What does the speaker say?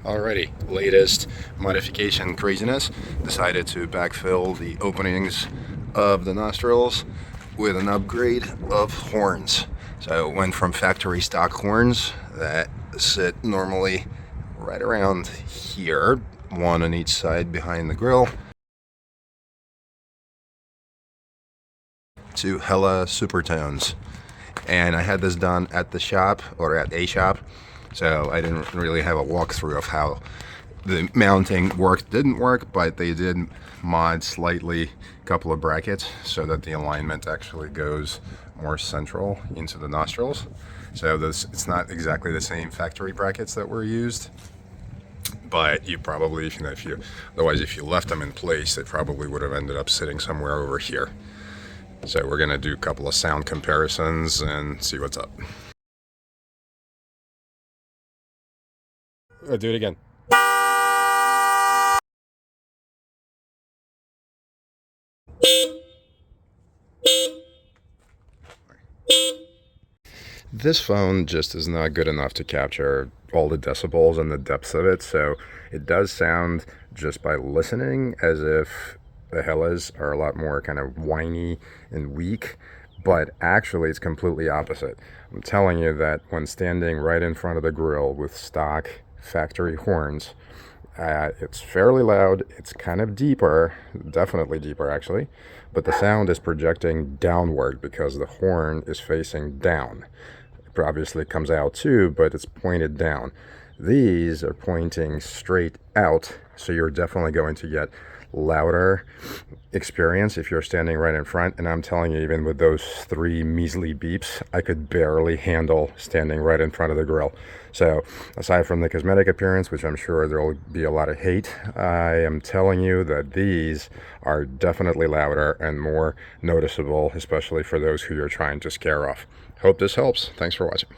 Alrighty, latest modification craziness. Decided to backfill the openings of the nostrils with an upgrade of horns. So it went from factory stock horns that sit normally right around here, one on each side behind the grill, to hella supertones. And I had this done at the shop, or at a shop, so I didn't really have a walkthrough of how the mounting didn't work, but they did mod slightly a couple of brackets so that the alignment actually goes more central into the nostrils. So it's not exactly the same factory brackets that were used, but you probably, otherwise if you left them in place, they probably would have ended up sitting somewhere over here. So we're gonna do a couple of sound comparisons and see what's up. Do it again. This phone just is not good enough to capture all the decibels and the depth of it, so it does sound, just by listening, as if the Hellas are a lot more kind of whiny and weak, but actually it's completely opposite. I'm telling you that when standing right in front of the grill with stock factory horns, it's fairly loud, it's kind of deeper, definitely deeper actually, but the sound is projecting downward because the horn is facing down. It obviously comes out too, but it's pointed down. These are pointing straight out, so you're definitely going to get louder experience if you're standing right in front. And I'm telling you, even with those 3 measly beeps, I could barely handle standing right in front of the grill. So aside from the cosmetic appearance, which I'm sure there will be a lot of hate, I am telling you that these are definitely louder and more noticeable, especially for those who you're trying to scare off. Hope this helps. Thanks for watching.